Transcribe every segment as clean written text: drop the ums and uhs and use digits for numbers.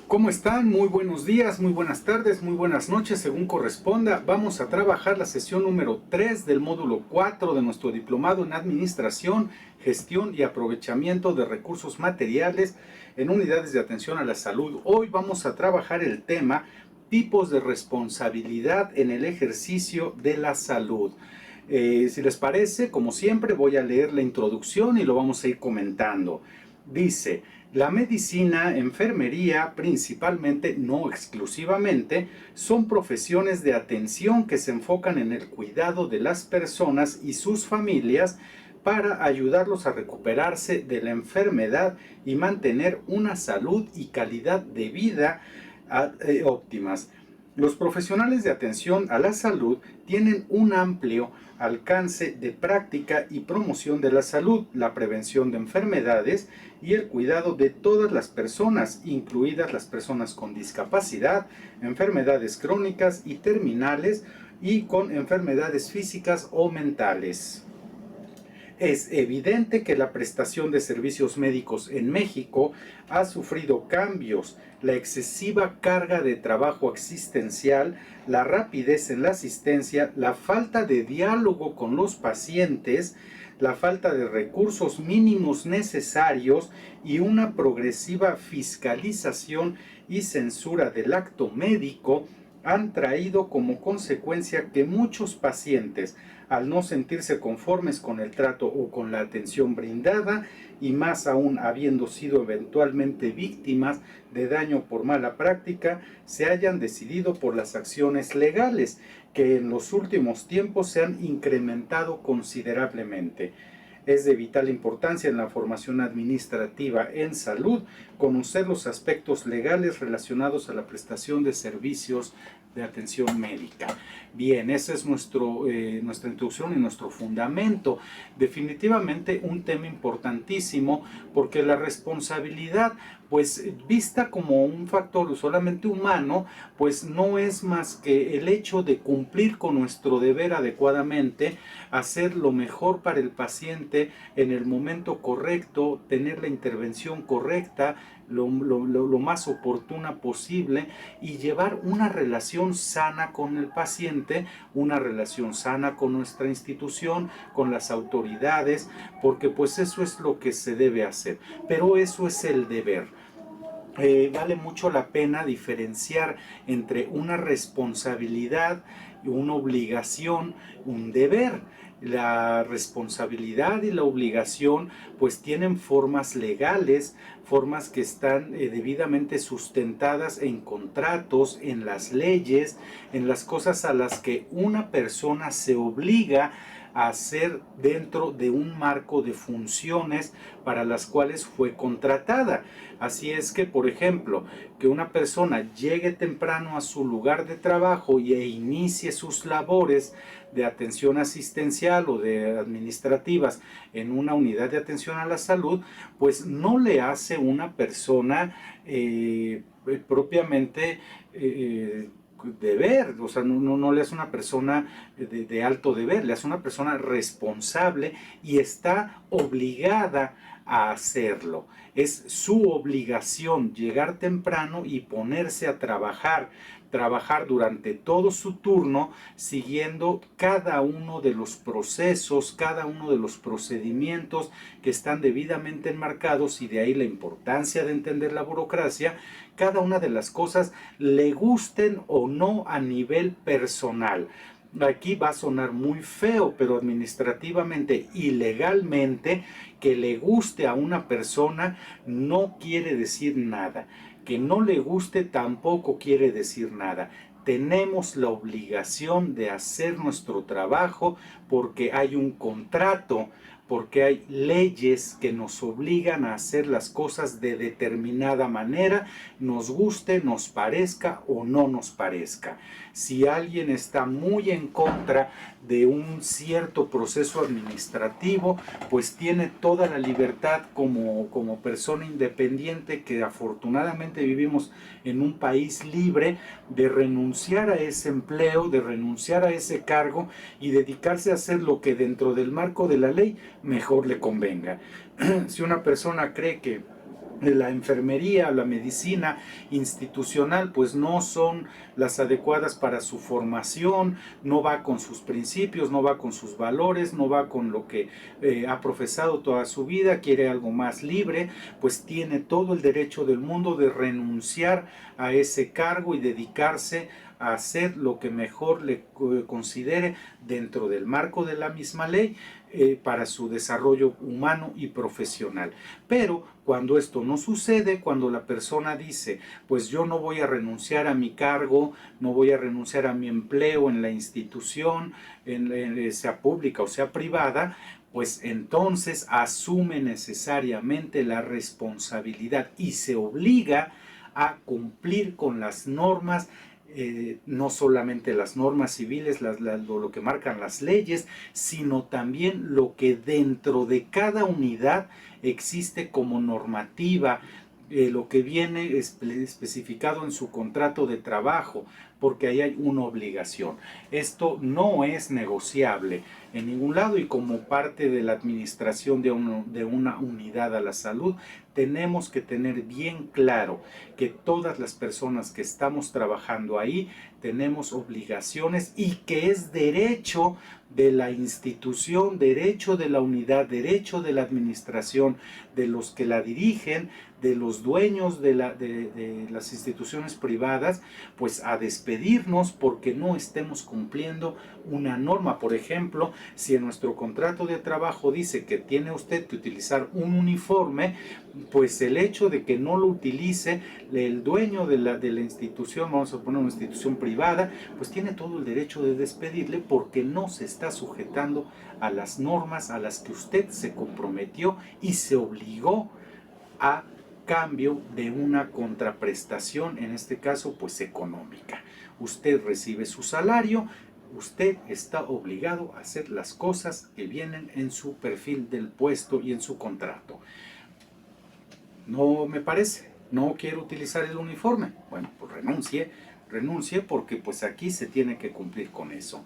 ¿Cómo están? Muy buenos días, muy buenas tardes, muy buenas noches, según corresponda. Vamos a trabajar la sesión número 3 del módulo 4 de nuestro diplomado en Administración, Gestión y Aprovechamiento de Recursos Materiales en Unidades de Atención a la Salud. Hoy vamos a trabajar el tema tipos de responsabilidad en el ejercicio de la salud. Si les parece, como siempre, voy a leer la introducción y lo vamos a ir comentando. Dice: la medicina, enfermería, principalmente, no exclusivamente, son profesiones de atención que se enfocan en el cuidado de las personas y sus familias para ayudarlos a recuperarse de la enfermedad y mantener una salud y calidad de vida óptimas. Los profesionales de atención a la salud tienen un amplio alcance de práctica y promoción de la salud, la prevención de enfermedades y el cuidado de todas las personas, incluidas las personas con discapacidad, enfermedades crónicas y terminales y con enfermedades físicas o mentales. Es evidente que la prestación de servicios médicos en México ha sufrido cambios. La excesiva carga de trabajo existencial, la rapidez en la asistencia, la falta de diálogo con los pacientes, la falta de recursos mínimos necesarios y una progresiva fiscalización y censura del acto médico han traído como consecuencia que muchos pacientes, al no sentirse conformes con el trato o con la atención brindada, y más aún habiendo sido eventualmente víctimas de daño por mala práctica, se hayan decidido por las acciones legales, que en los últimos tiempos se han incrementado considerablemente. Es de vital importancia en la formación administrativa en salud conocer los aspectos legales relacionados a la prestación de servicios de atención médica. Bien, esa es nuestra introducción y nuestro fundamento. Definitivamente un tema importantísimo, porque la responsabilidad, pues vista como un factor solamente humano, pues no es más que el hecho de cumplir con nuestro deber adecuadamente, hacer lo mejor para el paciente en el momento correcto, tener la intervención correcta, lo más oportuna posible, y llevar una relación sana con el paciente, una relación sana con nuestra institución, con las autoridades, porque pues eso es lo que se debe hacer, pero eso es el deber. Vale mucho la pena diferenciar entre una responsabilidad, una obligación, un deber. La responsabilidad y la obligación pues tienen formas legales, formas que están debidamente sustentadas en contratos, en las leyes, en las cosas a las que una persona se obliga a hacer dentro de un marco de funciones para las cuales fue contratada. Así es que, por ejemplo, que una persona llegue temprano a su lugar de trabajo e inicie sus labores de atención asistencial o de administrativas en una unidad de atención a la salud, pues no le hace una persona propiamente deber, o sea, no le hace una persona de alto deber, le hace una persona responsable y está obligada a hacerlo. Es su obligación llegar temprano y ponerse a trabajar durante todo su turno, siguiendo cada uno de los procesos, cada uno de los procedimientos que están debidamente enmarcados, y de ahí la importancia de entender la burocracia, cada una de las cosas, le gusten o no a nivel personal. Aquí va a sonar muy feo, pero administrativamente y legalmente, que le guste a una persona no quiere decir nada. Que no le guste tampoco quiere decir nada. Tenemos la obligación de hacer nuestro trabajo porque hay un contrato, porque hay leyes que nos obligan a hacer las cosas de determinada manera, nos guste, nos parezca o no nos parezca. Si alguien está muy en contra de un cierto proceso administrativo, pues tiene toda la libertad como persona independiente, que afortunadamente vivimos en un país libre, de renunciar a ese empleo, de renunciar a ese cargo y dedicarse a hacer lo que dentro del marco de la ley mejor le convenga. Si una persona cree que la enfermería, la medicina institucional, pues no son las adecuadas para su formación, no va con sus principios, no va con sus valores, no va con lo que ha profesado toda su vida, quiere algo más libre, pues tiene todo el derecho del mundo de renunciar a ese cargo y dedicarse a hacer lo que mejor le considere dentro del marco de la misma ley para su desarrollo humano y profesional. Pero cuando esto no sucede, cuando la persona dice, pues yo no voy a renunciar a mi cargo, no voy a renunciar a mi empleo en la institución, sea pública o sea privada, pues entonces asume necesariamente la responsabilidad y se obliga a cumplir con las normas, no solamente las normas civiles, lo que marcan las leyes, sino también lo que dentro de cada unidad existe como normativa, lo que viene especificado en su contrato de trabajo, porque ahí hay una obligación. Esto no es negociable en ningún lado y como parte de la administración de una unidad a la salud, tenemos que tener bien claro que todas las personas que estamos trabajando ahí tenemos obligaciones y que es derecho de la institución, derecho de la unidad, derecho de la administración, de los que la dirigen, de los dueños de las instituciones privadas, pues a despedirnos porque no estemos cumpliendo una norma. Por ejemplo, si en nuestro contrato de trabajo dice que tiene usted que utilizar un uniforme, pues el hecho de que no lo utilice el dueño de la institución, vamos a poner una institución privada, pues tiene todo el derecho de despedirle porque no se está sujetando a las normas a las que usted se comprometió y se obligó a cambio de una contraprestación, en este caso pues económica. Usted recibe su salario, usted está obligado a hacer las cosas que vienen en su perfil del puesto y en su contrato. No me parece, no quiero utilizar el uniforme, bueno, pues renuncie porque pues aquí se tiene que cumplir con eso.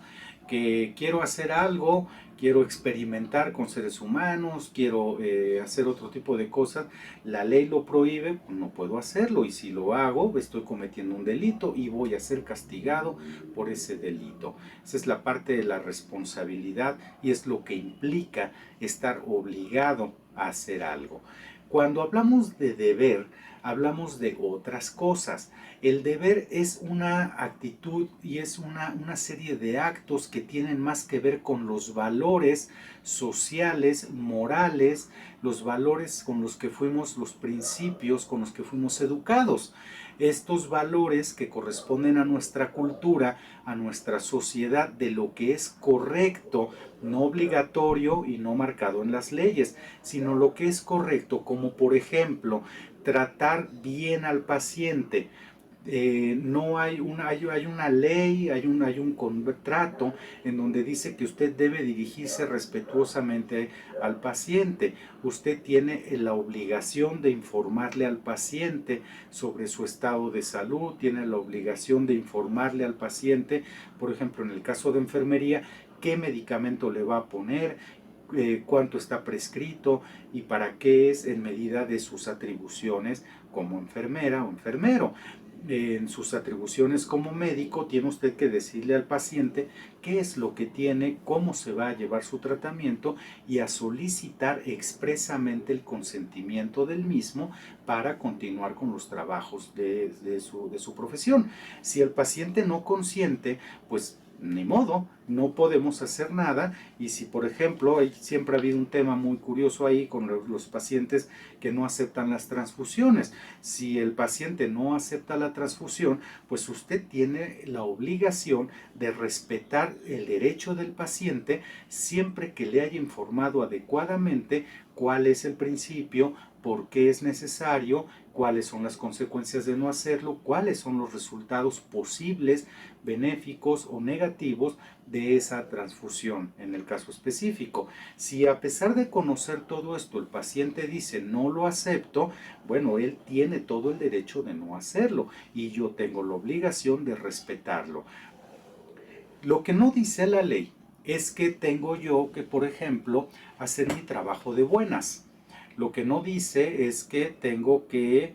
Que quiero hacer algo, quiero experimentar con seres humanos, quiero hacer otro tipo de cosas, la ley lo prohíbe, no puedo hacerlo y si lo hago estoy cometiendo un delito y voy a ser castigado por ese delito. Esa es la parte de la responsabilidad y es lo que implica estar obligado a hacer algo. Cuando hablamos de deber, hablamos de otras cosas. El deber es una actitud y es una serie de actos que tienen más que ver con los valores sociales, morales, los valores con los que fuimos, los principios con los que fuimos educados. Estos valores que corresponden a nuestra cultura, a nuestra sociedad, de lo que es correcto, no obligatorio y no marcado en las leyes, sino lo que es correcto, como por ejemplo tratar bien al paciente. No hay una ley, hay un contrato en donde dice que usted debe dirigirse respetuosamente al paciente. Usted tiene la obligación de informarle al paciente sobre su estado de salud, tiene la obligación de informarle al paciente, por ejemplo, en el caso de enfermería, qué medicamento le va a poner, cuánto está prescrito y para qué es en medida de sus atribuciones como enfermera o enfermero. En sus atribuciones como médico tiene usted que decirle al paciente qué es lo que tiene, cómo se va a llevar su tratamiento y a solicitar expresamente el consentimiento del mismo para continuar con los trabajos de su profesión. Si el paciente no consiente, pues ni modo, no podemos hacer nada. Y si por ejemplo siempre ha habido un tema muy curioso ahí con los pacientes que no aceptan las transfusiones, si el paciente no acepta la transfusión, pues usted tiene la obligación de respetar el derecho del paciente siempre que le haya informado adecuadamente cuál es el principio, por qué es necesario, cuáles son las consecuencias de no hacerlo, cuáles son los resultados posibles, benéficos o negativos de esa transfusión en el caso específico. Si a pesar de conocer todo esto el paciente dice no lo acepto, bueno, él tiene todo el derecho de no hacerlo y yo tengo la obligación de respetarlo. Lo que no dice la ley es que tengo yo que, por ejemplo, hacer mi trabajo de buenas. Lo que no dice es que tengo que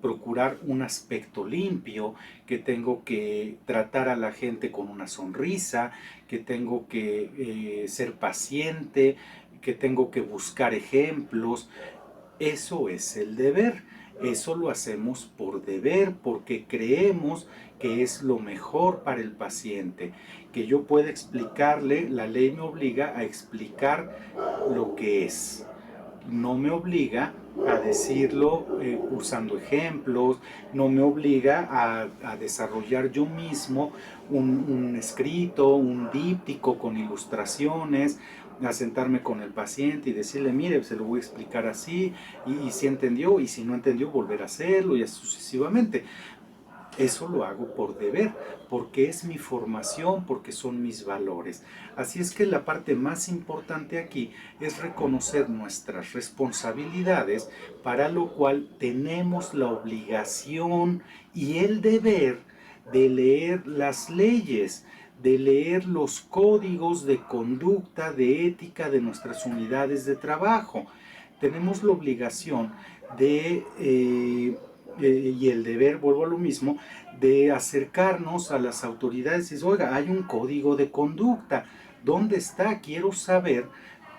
procurar un aspecto limpio, que tengo que tratar a la gente con una sonrisa, que tengo que ser paciente, que tengo que buscar ejemplos. Eso es el deber. Eso lo hacemos por deber, porque creemos que es lo mejor para el paciente. Que yo pueda explicarle, la ley me obliga a explicar lo que es. No me obliga a decirlo usando ejemplos, no me obliga a desarrollar yo mismo un escrito, un díptico con ilustraciones, a sentarme con el paciente y decirle, mire, se lo voy a explicar así, y si entendió, y si no entendió, volver a hacerlo, y así sucesivamente. Eso lo hago por deber, porque es mi formación, porque son mis valores. Así es que la parte más importante aquí es reconocer nuestras responsabilidades, para lo cual tenemos la obligación y el deber de leer las leyes, de leer los códigos de conducta, de ética de nuestras unidades de trabajo. Tenemos la obligación de y el deber, vuelvo a lo mismo, de acercarnos a las autoridades y decir, oiga, hay un código de conducta, ¿dónde está? Quiero saber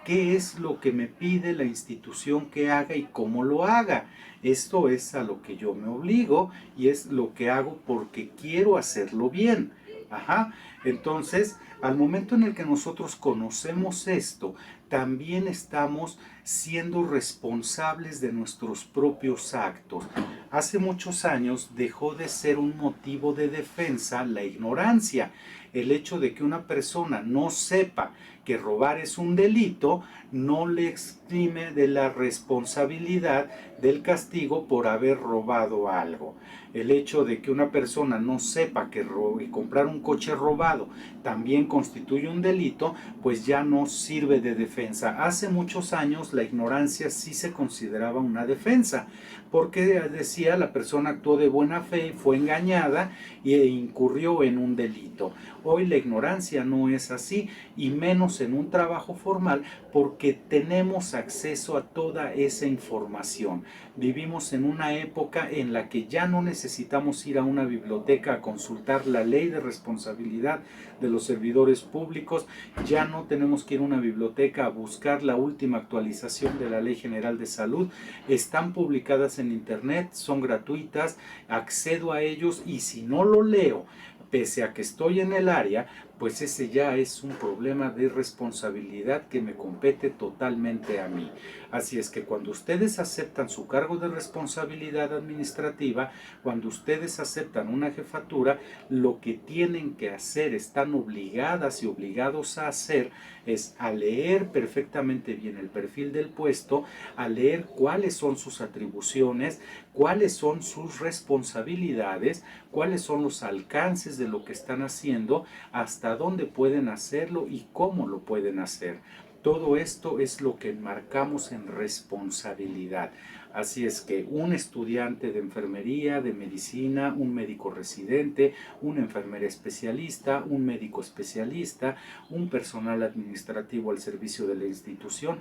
qué es lo que me pide la institución que haga y cómo lo haga. Esto es a lo que yo me obligo y es lo que hago porque quiero hacerlo bien. Ajá. Entonces, al momento en el que nosotros conocemos esto, también estamos siendo responsables de nuestros propios actos. Hace muchos años dejó de ser un motivo de defensa la ignorancia. El hecho de que una persona no sepa que robar es un delito no le exime de la responsabilidad del castigo por haber robado algo. El hecho de que una persona no sepa que comprar un coche robado también constituye un delito, pues ya no sirve de defensa. Hace muchos años la ignorancia sí se consideraba una defensa, porque decía la persona actuó de buena fe y fue engañada e incurrió en un delito. Hoy la ignorancia no es así, y menos en un trabajo formal, porque tenemos acceso a toda esa información. Vivimos en una época en la que ya no necesitamos ir a una biblioteca a consultar la ley de responsabilidad de los servidores públicos, ya no tenemos que ir a una biblioteca a buscar la última actualización de la Ley General de Salud. Están publicadas en internet, son gratuitas, accedo a ellos, y si no lo leo, pese a que estoy en el área, pues ese ya es un problema de responsabilidad que me compete totalmente a mí. Así es que cuando ustedes aceptan su cargo de responsabilidad administrativa, cuando ustedes aceptan una jefatura, lo que tienen que hacer, están obligadas y obligados a hacer, es a leer perfectamente bien el perfil del puesto, a leer cuáles son sus atribuciones, cuáles son sus responsabilidades, cuáles son los alcances de lo que están haciendo, hasta dónde pueden hacerlo y cómo lo pueden hacer. Todo esto es lo que enmarcamos en responsabilidad. Así es que un estudiante de enfermería, de medicina, un médico residente, una enfermera especialista, un médico especialista, un personal administrativo al servicio de la institución,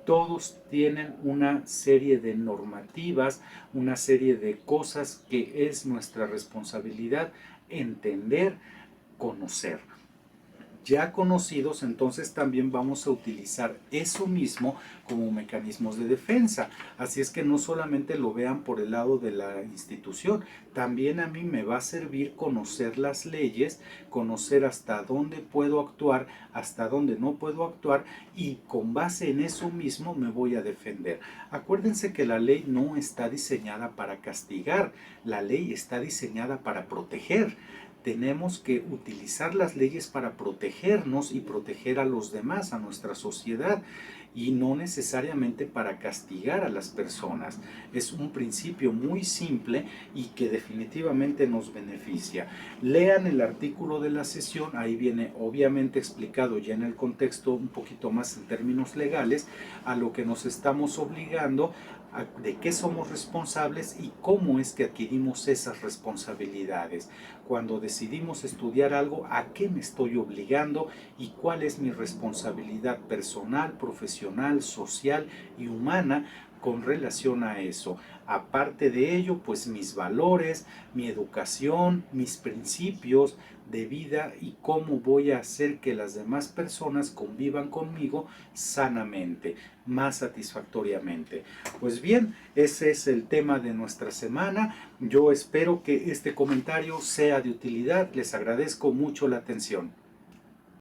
todos tienen una serie de normativas, una serie de cosas que es nuestra responsabilidad entender, conocer. Ya conocidos, entonces también vamos a utilizar eso mismo como mecanismos de defensa. Así es que no solamente lo vean por el lado de la institución, también a mí me va a servir conocer las leyes, conocer hasta dónde puedo actuar, hasta dónde no puedo actuar, y con base en eso mismo me voy a defender. Acuérdense que la ley no está diseñada para castigar, la ley está diseñada para proteger. Tenemos que utilizar las leyes para protegernos y proteger a los demás, a nuestra sociedad, y no necesariamente para castigar a las personas. Es un principio muy simple y que definitivamente nos beneficia. Lean el artículo de la sesión, ahí viene obviamente explicado ya en el contexto un poquito más en términos legales a lo que nos estamos obligando, de qué somos responsables y cómo es que adquirimos esas responsabilidades. Cuando decidimos estudiar algo, ¿a qué me estoy obligando y cuál es mi responsabilidad personal, profesional, social y humana con relación a eso. Aparte de ello, pues mis valores, mi educación, mis principios de vida y cómo voy a hacer que las demás personas convivan conmigo sanamente, más satisfactoriamente. Pues bien, ese es el tema de nuestra semana. Yo espero que este comentario sea de utilidad. Les agradezco mucho la atención.